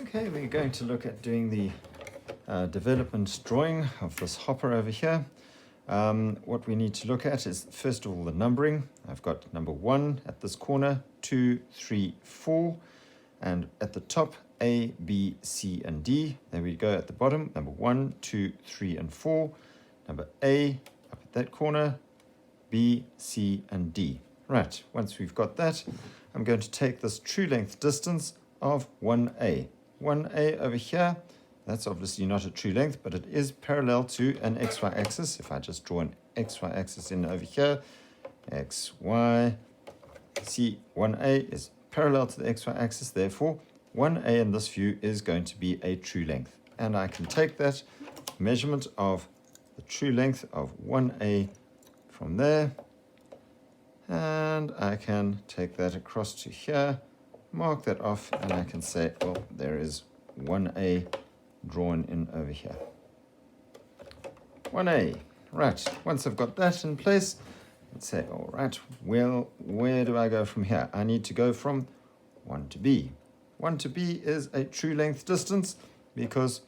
Okay, we're going to look at doing the development drawing of this hopper over here. What we need to look at is, first of all, the numbering. I've got number 1 at this corner, 2, 3, 4, and at the top, A, B, C, and D. There we go at the bottom, number 1, 2, 3, and 4. Number A up at that corner, B, C, and D. Right, once we've got that, I'm going to take this true length distance of 1A. 1A over here, that's obviously not a true length, but it is parallel to an XY axis. If I just draw an XY axis in over here, XY, see 1A is parallel to the XY axis, therefore 1A in this view is going to be a true length. And I can take that measurement of the true length of 1A from there, and I can take that across to here, mark that off, and I can say, well, there is 1A drawn in over here. 1A. Right, once I've got that in place, let's say, all right, well, where do I go from here? I need to go from 1 to B. 1 to B is a true length distance because,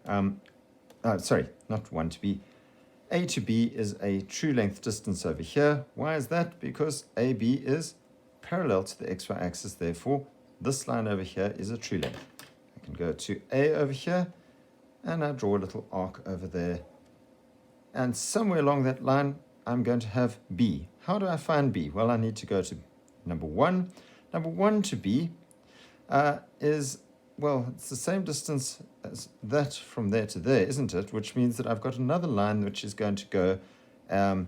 sorry, not 1 to B. A to B is a true length distance over here. Why is that? Because AB is parallel to the XY axis, therefore this line over here is a true length. I can go to A over here, and I draw a little arc over there. And somewhere along that line, I'm going to have B. How do I find B? Well, I need to go to number 1. Number 1 to B is, well, it's the same distance as that from there to there, isn't it? Which means that I've got another line which is going to go,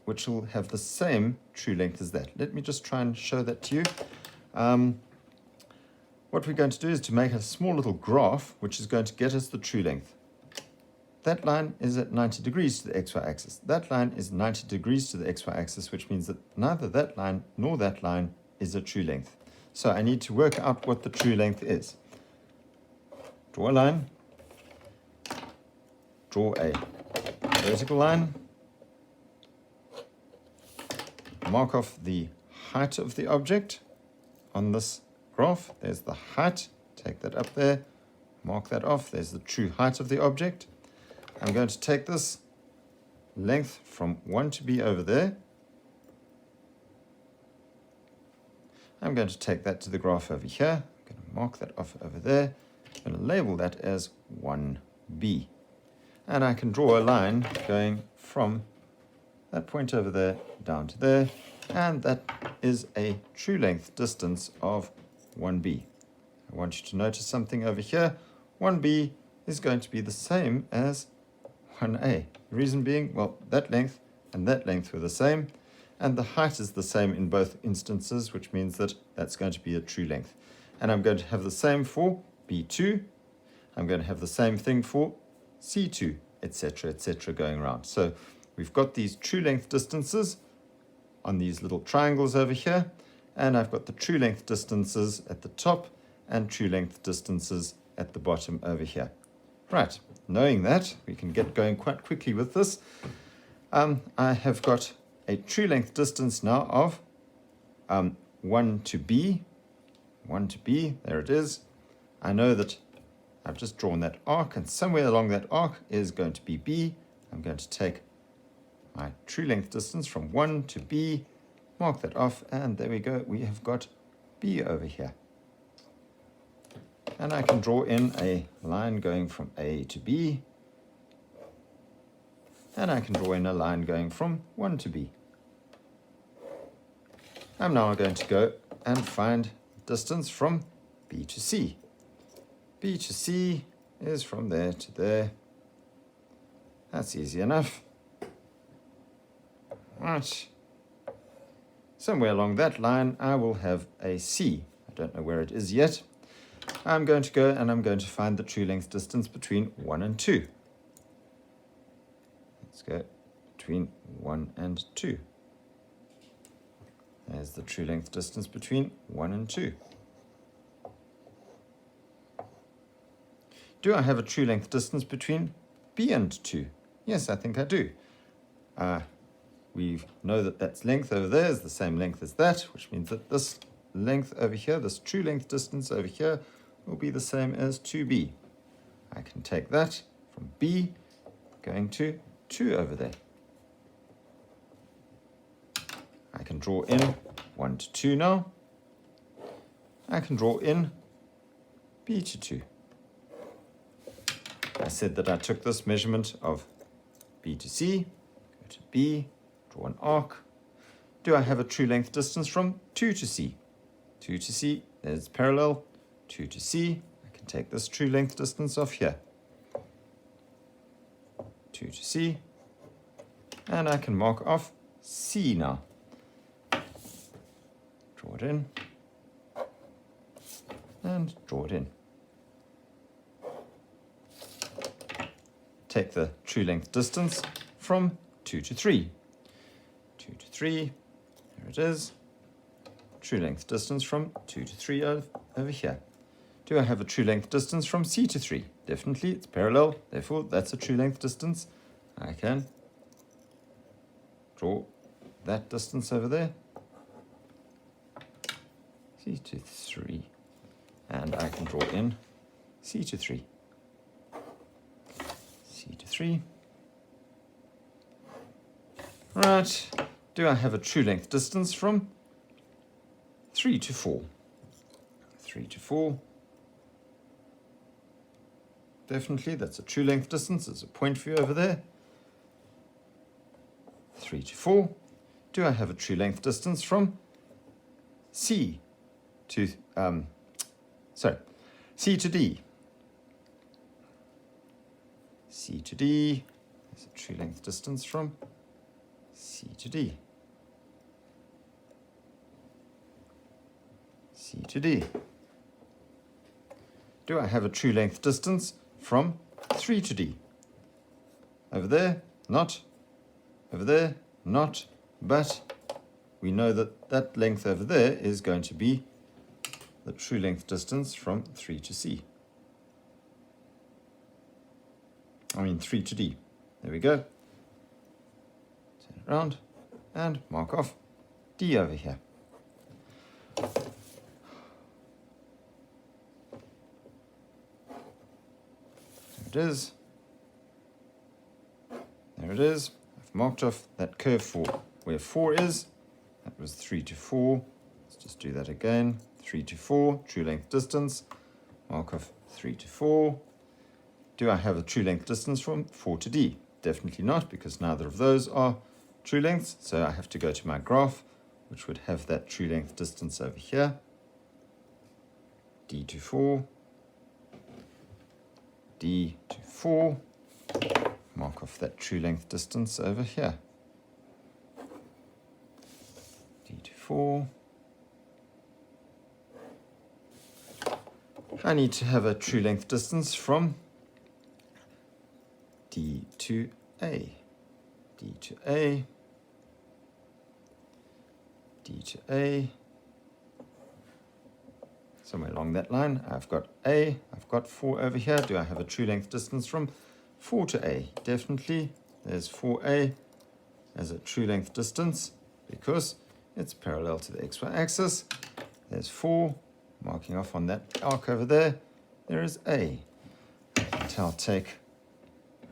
which will have the same true length as that. Let me just try and show that to you. What we're going to do is to make a small little graph which is going to get us the true length. That line is at 90 degrees to the XY axis. That line is 90 degrees to the XY axis, which means that neither that line nor that line is a true length. So I need to work out what the true length is. Draw a line, draw a vertical line, mark off the height of the object on this graph. There's the height, take that up there, mark that off. There's the true height of the object. I'm going to take this length from 1 to B over there. I'm going to take that to the graph over here. I'm going to mark that off over there. I'm going to label that as 1B. And I can draw a line going from that point over there down to there. And that is a true length distance of 1B. I want you to notice something over here. 1B is going to be the same as 1A. The reason being, well, that length and that length were the same, and the height is the same in both instances, which means that that's going to be a true length. And I'm going to have the same for B2. I'm going to have the same thing for C2, etc., going around. So we've got these true length distances on these little triangles over here, and I've got the true length distances at the top and true length distances at the bottom over here. Right, knowing that, we can get going quite quickly with this. I have got a true length distance now of 1 to B. 1 to B, there it is. I know that I've just drawn that arc, and somewhere along that arc is going to be B. I'm going to take my true length distance from 1 to B, mark that off, and there we go. We have got B over here. And I can draw in a line going from A to B. And I can draw in a line going from 1 to B. I'm now going to go and find distance from B to C. B to C is from there to there. That's easy enough. Right. Somewhere along that line, I will have a C. I don't know where it is yet. I'm going to go and I'm going to find the true length distance between 1 and 2. Let's go between 1 and 2. There's the true length distance between 1 and 2. Do I have a true length distance between B and 2? Yes, I think I do. We know that that's length over there is the same length as that, which means that this length over here, this true length distance over here, will be the same as 2b. I can take that from b going to 2 over there. I can draw in 1 to 2 now. I can draw in b to 2. I said that I took this measurement of b to c, go to b, draw an arc. Do I have a true length distance from 2 to c? 2 to c, there's parallel. 2 to c, I can take this true length distance off here. 2 to c, and I can mark off c now. Draw it in, and draw it in. Take the true length distance from 2 to 3. 2 to 3, there it is. True length distance from 2 to 3 over here. Do I have a true length distance from c to 3? Definitely, it's parallel, therefore that's a true length distance. I can draw that distance over there, c to 3, and I can draw in c to 3. C to 3. Right, do I have a true length distance from 3 to 4? 3 to 4. Definitely, that's a true length distance. There's a point for you over there. 3 to 4. Do I have a true length distance from C to, C to D? C to D, there's a true length distance from C to D. C to D. Do I have a true length distance from 3 to D? Over there, not. Over there, not. But we know that that length over there is going to be the true length distance from 3 to C. 3 to D. There we go. Turn it around and mark off D over here. There it is. There it is. I've marked off that curve for where 4 is. That was 3 to 4. Let's just do that again. 3 to 4, true length distance. Mark off 3 to 4. Do I have a true length distance from 4 to D? Definitely not, because neither of those are true lengths. So I have to go to my graph, which would have that true length distance over here. D to 4. D to 4. Mark off that true length distance over here. D to 4. I need to have a true length distance from D to A. D to A. D to A. Somewhere along that line, I've got A, I've got 4 over here. Do I have a true length distance from 4 to A? Definitely, there's 4A as a true length distance because it's parallel to the XY axis. There's 4, marking off on that arc over there. There is A. And I'll take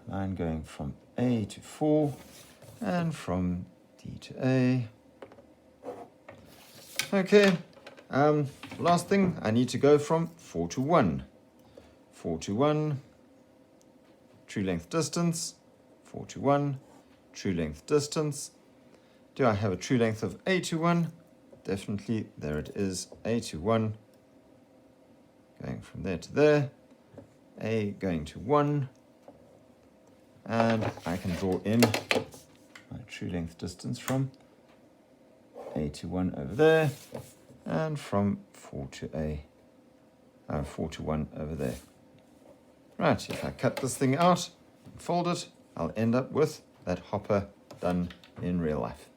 a line going from A to 4 and from D to A. Okay. Last thing, I need to go from 4 to 1. 4 to 1, true length distance. 4 to 1, true length distance. Do I have a true length of A to 1? Definitely, there it is, A to 1. Going from there to there. A going to 1. And I can draw in my true length distance from A to 1 over there. And from 4 to 1 over there. Right, if I cut this thing out and fold it, I'll end up with that hopper done in real life.